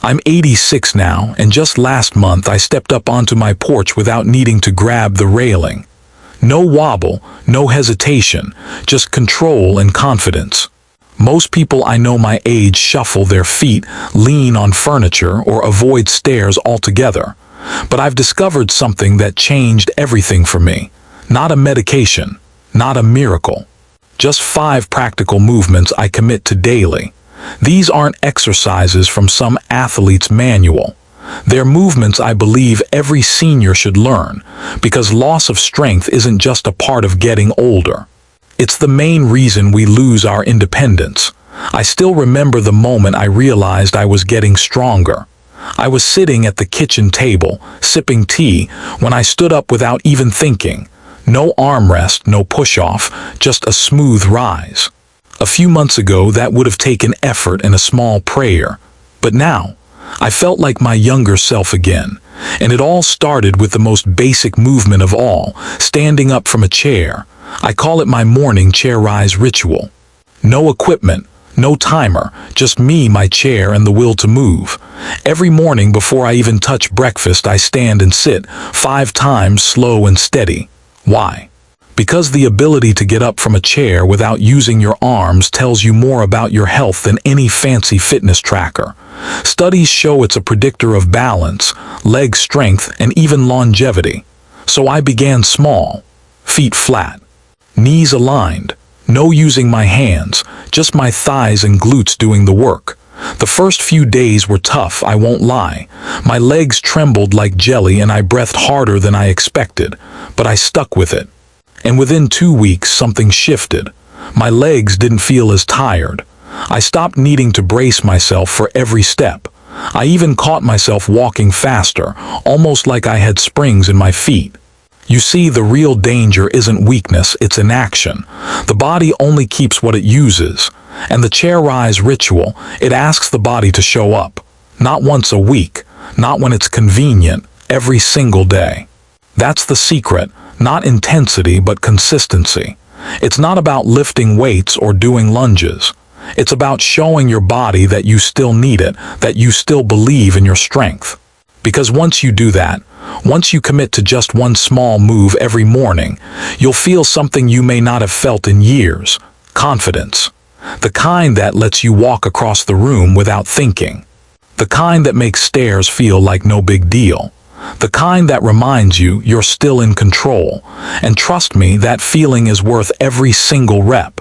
I'm 86 now, and just last month I stepped up onto my porch without needing to grab the railing. No wobble, no hesitation, just control and confidence. Most people I know my age shuffle their feet, lean on furniture, or avoid stairs altogether. But I've discovered something that changed everything for me. Not a medication, not a miracle. Just 5 practical movements I commit to daily. These aren't exercises from some athlete's manual. They're movements I believe every senior should learn, because loss of strength isn't just a part of getting older. It's the main reason we lose our independence. I still remember the moment I realized I was getting stronger. I was sitting at the kitchen table, sipping tea, when I stood up without even thinking. No armrest, no push-off, just a smooth rise. A few months ago, that would have taken effort and a small prayer. But now, I felt like my younger self again. And it all started with the most basic movement of all, standing up from a chair. I call it my morning chair rise ritual. No equipment, no timer, just me, my chair, and the will to move. Every morning before I even touch breakfast, I stand and sit 5 times, slow and steady. Why? Because the ability to get up from a chair without using your arms tells you more about your health than any fancy fitness tracker. Studies show it's a predictor of balance, leg strength, and even longevity. So I began small, feet flat, knees aligned, no using my hands, just my thighs and glutes doing the work. The first few days were tough, I won't lie. My legs trembled like jelly and I breathed harder than I expected, but I stuck with it. And within 2 weeks, something shifted. My legs didn't feel as tired. I stopped needing to brace myself for every step. I even caught myself walking faster, almost like I had springs in my feet. You see, the real danger isn't weakness, it's inaction. The body only keeps what it uses. And the chair rise ritual, it asks the body to show up. Not once a week, not when it's convenient, every single day. That's the secret, not intensity but consistency. It's not about lifting weights or doing lunges. It's about showing your body that you still need it, that you still believe in your strength. Because once you do that, once you commit to just one small move every morning, you'll feel something you may not have felt in years: confidence. The kind that lets you walk across the room without thinking. The kind that makes stairs feel like no big deal. The kind that reminds you you're still in control. And trust me, that feeling is worth every single rep.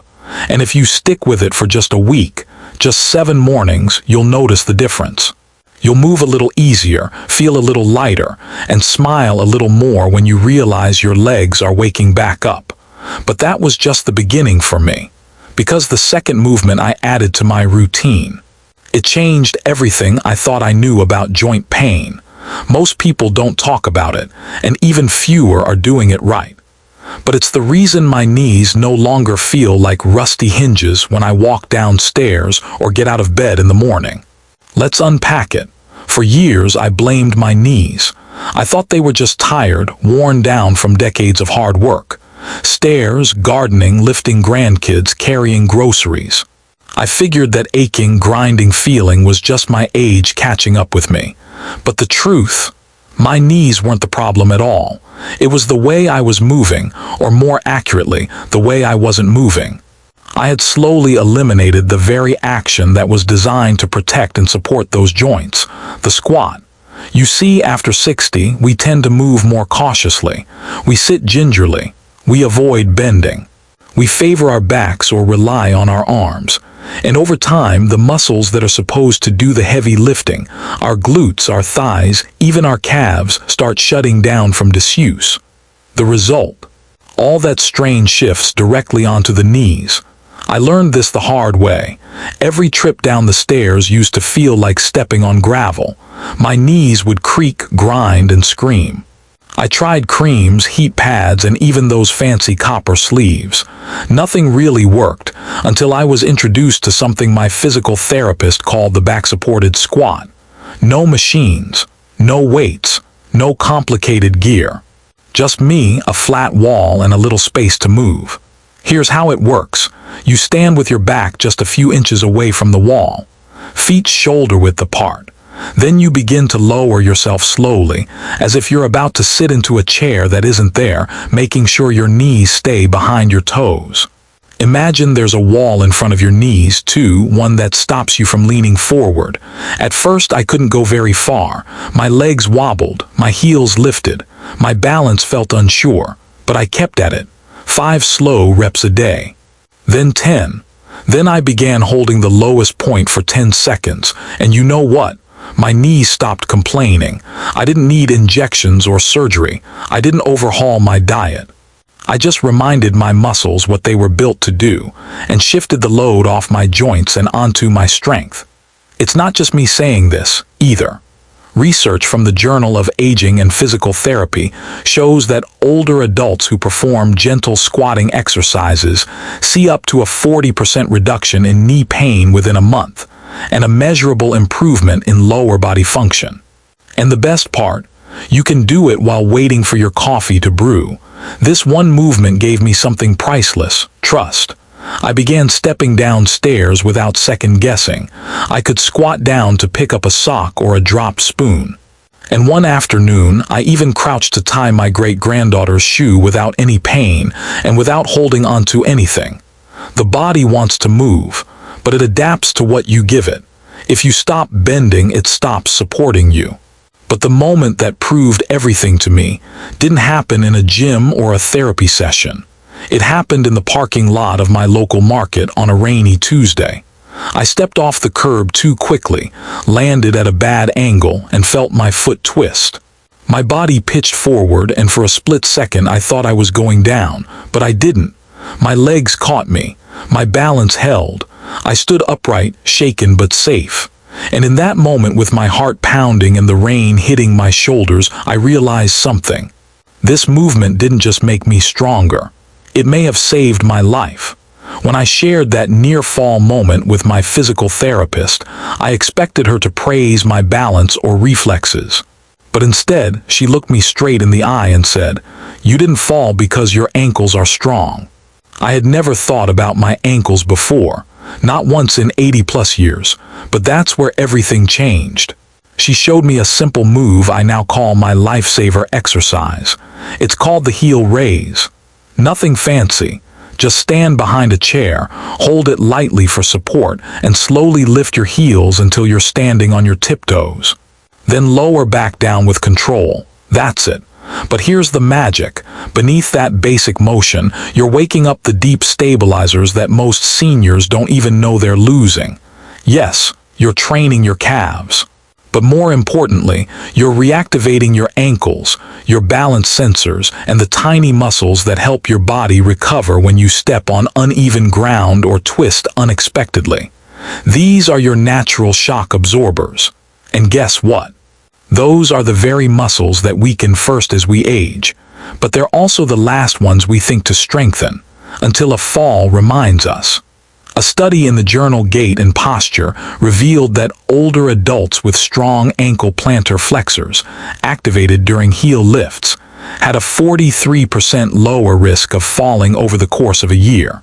And if you stick with it for just a week, just 7 mornings, you'll notice the difference. You'll move a little easier, feel a little lighter, and smile a little more when you realize your legs are waking back up. But that was just the beginning for me. Because the second movement I added to my routine. It changed everything I thought I knew about joint pain. Most people don't talk about it, and even fewer are doing it right. But it's the reason my knees no longer feel like rusty hinges when I walk downstairs or get out of bed in the morning. Let's unpack it. For years, I blamed my knees. I thought they were just tired, worn down from decades of hard work. Stairs, gardening, lifting grandkids, carrying groceries. I figured that aching, grinding feeling was just my age catching up with me. But the truth, my knees weren't the problem at all. It was the way I was moving, or more accurately, the way I wasn't moving. I had slowly eliminated the very action that was designed to protect and support those joints, the squat. You see, after 60, we tend to move more cautiously. We sit gingerly. We avoid bending. We favor our backs or rely on our arms. And over time, the muscles that are supposed to do the heavy lifting, our glutes, our thighs, even our calves, start shutting down from disuse. The result? All that strain shifts directly onto the knees. I learned this the hard way. Every trip down the stairs used to feel like stepping on gravel. My knees would creak, grind, and scream. I tried creams, heat pads, and even those fancy copper sleeves. Nothing really worked until I was introduced to something my physical therapist called the back-supported squat. No machines, no weights, no complicated gear. Just me, a flat wall, and a little space to move. Here's how it works. You stand with your back just a few inches away from the wall. Feet shoulder-width apart. Then you begin to lower yourself slowly, as if you're about to sit into a chair that isn't there, making sure your knees stay behind your toes. Imagine there's a wall in front of your knees, too, one that stops you from leaning forward. At first, I couldn't go very far. My legs wobbled, my heels lifted, my balance felt unsure, but I kept at it. 5 slow reps a day. Then 10. Then I began holding the lowest point for 10 seconds, and you know what? My knees stopped complaining. I didn't need injections or surgery. I didn't overhaul my diet. I just reminded my muscles what they were built to do, and shifted the load off my joints and onto my strength. It's not just me saying this, either. Research from the Journal of Aging and Physical Therapy shows that older adults who perform gentle squatting exercises see up to a 40% reduction in knee pain within a month, and a measurable improvement in lower body function. And the best part, you can do it while waiting for your coffee to brew. This one movement gave me something priceless: trust. I began stepping downstairs without second guessing. I could squat down to pick up a sock or a dropped spoon. And one afternoon, I even crouched to tie my great-granddaughter's shoe without any pain and without holding onto anything. The body wants to move, but it adapts to what you give it. If you stop bending, it stops supporting you. But the moment that proved everything to me didn't happen in a gym or a therapy session. It happened in the parking lot of my local market on a rainy Tuesday. I stepped off the curb too quickly, landed at a bad angle, and felt my foot twist. My body pitched forward, and for a split second I thought I was going down, but I didn't. My legs caught me. My balance held. I stood upright, shaken but safe. And in that moment, with my heart pounding and the rain hitting my shoulders, I realized something. This movement didn't just make me stronger. It may have saved my life. When I shared that near-fall moment with my physical therapist, I expected her to praise my balance or reflexes. But instead, she looked me straight in the eye and said, "You didn't fall because your ankles are strong." I had never thought about my ankles before, not once in 80+ years, but that's where everything changed. She showed me a simple move I now call my lifesaver exercise. It's called the heel raise. Nothing fancy. Just stand behind a chair, hold it lightly for support, and slowly lift your heels until you're standing on your tiptoes. Then lower back down with control. That's it. But here's the magic. Beneath that basic motion, you're waking up the deep stabilizers that most seniors don't even know they're losing. Yes, you're training your calves. But more importantly, you're reactivating your ankles, your balance sensors, and the tiny muscles that help your body recover when you step on uneven ground or twist unexpectedly. These are your natural shock absorbers. And guess what? Those are the very muscles that weaken first as we age, but they're also the last ones we think to strengthen, until a fall reminds us. A study in the journal Gait and Posture revealed that older adults with strong ankle plantar flexors, activated during heel lifts, had a 43% lower risk of falling over the course of a year.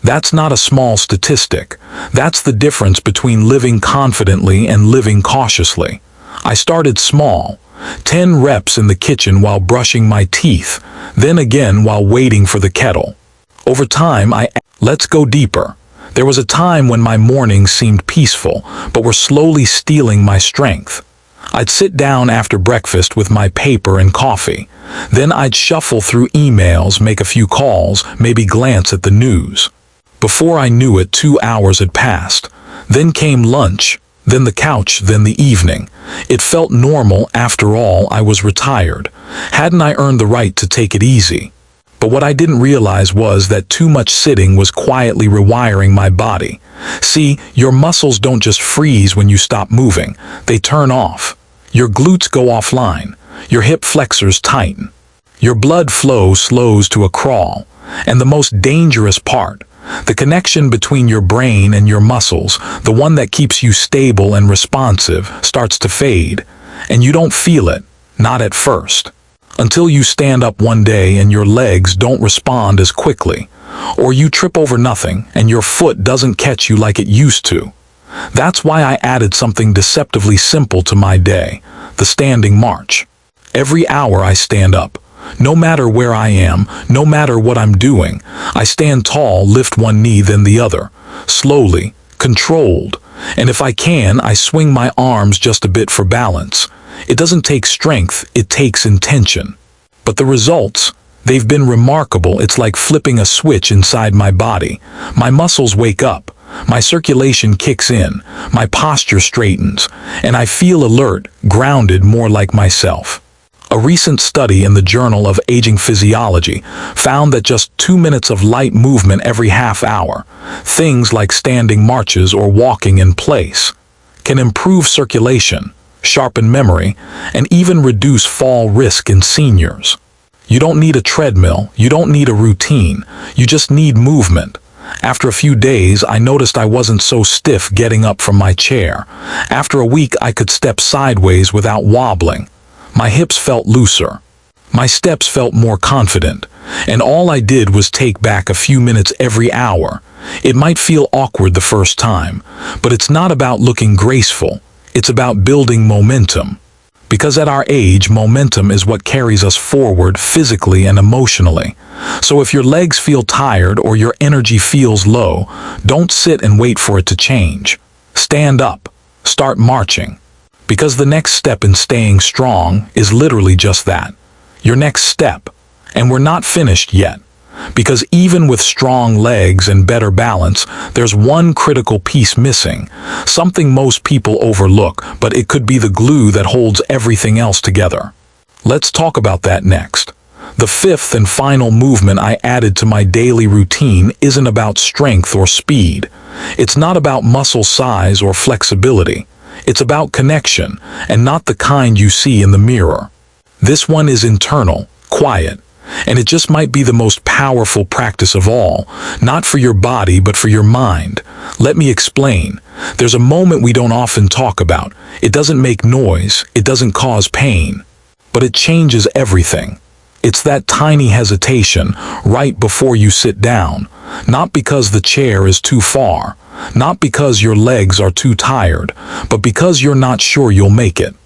That's not a small statistic. That's the difference between living confidently and living cautiously. I started small, 10 reps in the kitchen while brushing my teeth, then again while waiting for the kettle. Over time, let's go deeper. There was a time when my mornings seemed peaceful, but were slowly stealing my strength. I'd sit down after breakfast with my paper and coffee. Then I'd shuffle through emails, make a few calls, maybe glance at the news. Before I knew it, 2 hours had passed. Then came lunch, then the couch, then the evening. It felt normal. After all, I was retired. Hadn't I earned the right to take it easy? But what I didn't realize was that too much sitting was quietly rewiring my body. See, your muscles don't just freeze when you stop moving. They turn off. Your glutes go offline. Your hip flexors tighten. Your blood flow slows to a crawl. And the most dangerous part, the connection between your brain and your muscles, the one that keeps you stable and responsive, starts to fade. And you don't feel it, not at first. Until you stand up one day and your legs don't respond as quickly, or you trip over nothing and your foot doesn't catch you like it used to. That's why I added something deceptively simple to my day, the standing march. Every hour I stand up. No matter where I am, no matter what I'm doing, I stand tall, lift one knee then the other, slowly, controlled, and if I can, I swing my arms just a bit for balance. It doesn't take strength, it takes intention. But the results, they've been remarkable. It's like flipping a switch inside my body. My muscles wake up, my circulation kicks in, my posture straightens, and I feel alert, grounded, more like myself. A recent study in the Journal of Aging Physiology found that just 2 minutes of light movement every half hour, things like standing marches or walking in place, can improve circulation, sharpen memory, and even reduce fall risk in seniors. You don't need a treadmill, you don't need a routine, you just need movement. After a few days, I noticed I wasn't so stiff getting up from my chair. After a week, I could step sideways without wobbling. My hips felt looser. My steps felt more confident. And all I did was take back a few minutes every hour. It might feel awkward the first time, but it's not about looking graceful. It's about building momentum. Because at our age, momentum is what carries us forward physically and emotionally. So if your legs feel tired or your energy feels low, don't sit and wait for it to change. Stand up. Start marching. Because the next step in staying strong is literally just that, your next step. And we're not finished yet. Because even with strong legs and better balance, there's one critical piece missing, something most people overlook, but it could be the glue that holds everything else together. Let's talk about that next. The fifth and final movement I added to my daily routine isn't about strength or speed. It's not about muscle size or flexibility. It's about connection, and not the kind you see in the mirror. This one is internal, quiet, and it just might be the most powerful practice of all, not for your body but for your mind. Let me explain. There's a moment we don't often talk about. It doesn't make noise, it doesn't cause pain, but it changes everything. It's that tiny hesitation right before you sit down, not because the chair is too far, not because your legs are too tired, but because you're not sure you'll make it.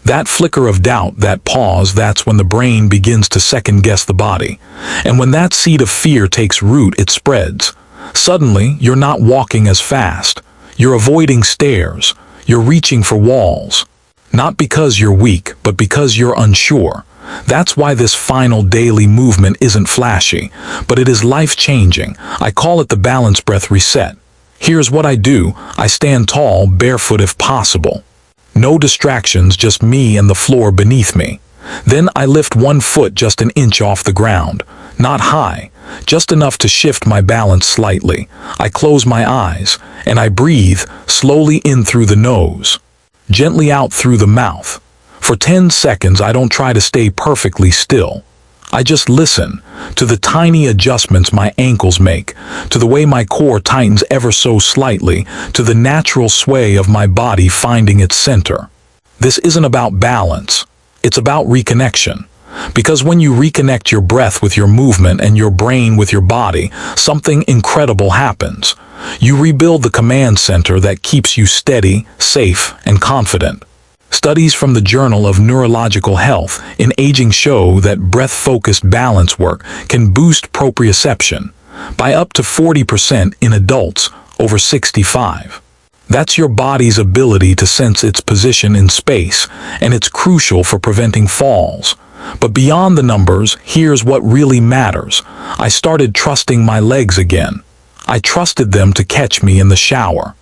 That flicker of doubt, that pause, that's when the brain begins to second-guess the body. And when that seed of fear takes root, it spreads. Suddenly, you're not walking as fast. You're avoiding stairs. You're reaching for walls. Not because you're weak, but because you're unsure. That's why this final daily movement isn't flashy, but it is life-changing. I call it the balance breath reset. Here's what I do. I stand tall, barefoot if possible. No distractions, just me and the floor beneath me. Then I lift one foot just an inch off the ground. Not high, just enough to shift my balance slightly. I close my eyes, and I breathe, slowly in through the nose, gently out through the mouth. For 10 seconds, I don't try to stay perfectly still. I just listen to the tiny adjustments my ankles make, to the way my core tightens ever so slightly, to the natural sway of my body finding its center. This isn't about balance, it's about reconnection. Because when you reconnect your breath with your movement and your brain with your body, something incredible happens. You rebuild the command center that keeps you steady, safe, and confident. Studies from the Journal of Neurological Health in Aging show that breath-focused balance work can boost proprioception by up to 40% in adults over 65. That's your body's ability to sense its position in space, and it's crucial for preventing falls. But beyond the numbers, here's what really matters. I started trusting my legs again. I trusted them to catch me in the shower,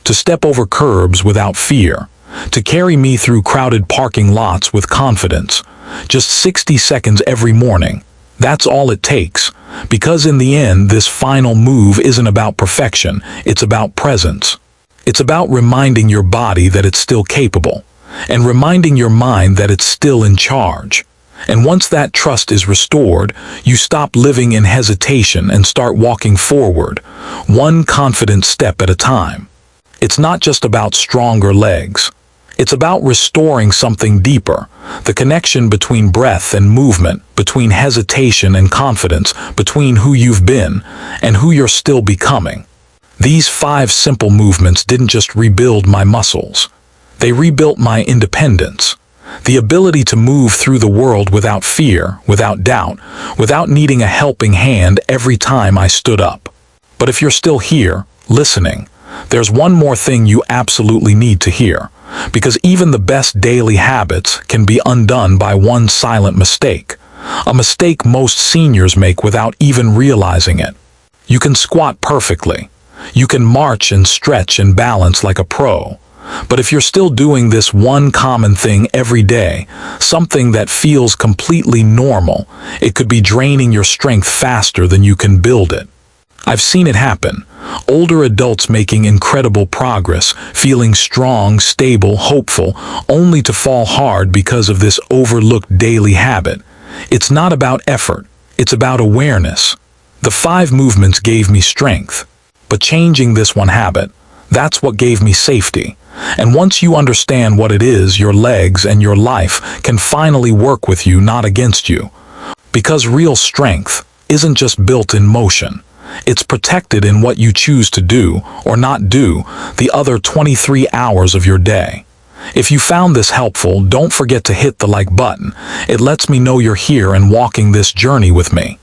to step over curbs without fear, to carry me through crowded parking lots with confidence. Just 60 seconds every morning. That's all it takes. Because in the end, this final move isn't about perfection, it's about presence. It's about reminding your body that it's still capable, and reminding your mind that it's still in charge. And once that trust is restored, you stop living in hesitation and start walking forward, one confident step at a time. It's not just about stronger legs. It's about restoring something deeper, the connection between breath and movement, between hesitation and confidence, between who you've been and who you're still becoming. These 5 simple movements didn't just rebuild my muscles. They rebuilt my independence. The ability to move through the world without fear, without doubt, without needing a helping hand every time I stood up. But if you're still here, listening, there's one more thing you absolutely need to hear. Because even the best daily habits can be undone by one silent mistake. A mistake most seniors make without even realizing it. You can squat perfectly. You can march and stretch and balance like a pro. But if you're still doing this one common thing every day, something that feels completely normal, it could be draining your strength faster than you can build it. I've seen it happen. Older adults making incredible progress, feeling strong, stable, hopeful, only to fall hard because of this overlooked daily habit. It's not about effort, it's about awareness. The 5 movements gave me strength, but changing this one habit, that's what gave me safety. And once you understand what it is, your legs and your life can finally work with you, not against you. Because real strength isn't just built in motion. It's protected in what you choose to do or not do the other 23 hours of your day. If you found this helpful, don't forget to hit the like button. It lets me know you're here and walking this journey with me.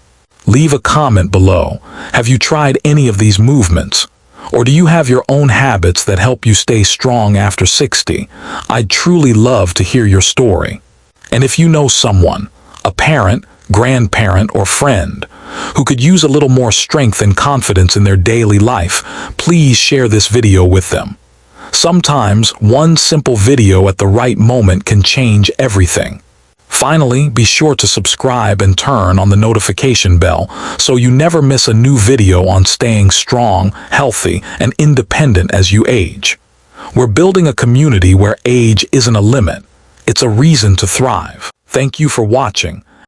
Leave a comment below. Have you tried any of these movements? Or do you have your own habits that help you stay strong after 60? I'd truly love to hear your story. And if you know someone, a parent, grandparent, or friend, who could use a little more strength and confidence in their daily life, please share this video with them. Sometimes one simple video at the right moment can change everything. Finally, be sure to subscribe and turn on the notification bell so you never miss a new video on staying strong, healthy, and independent as you age. We're building a community where age isn't a limit, it's a reason to thrive. Thank you for watching.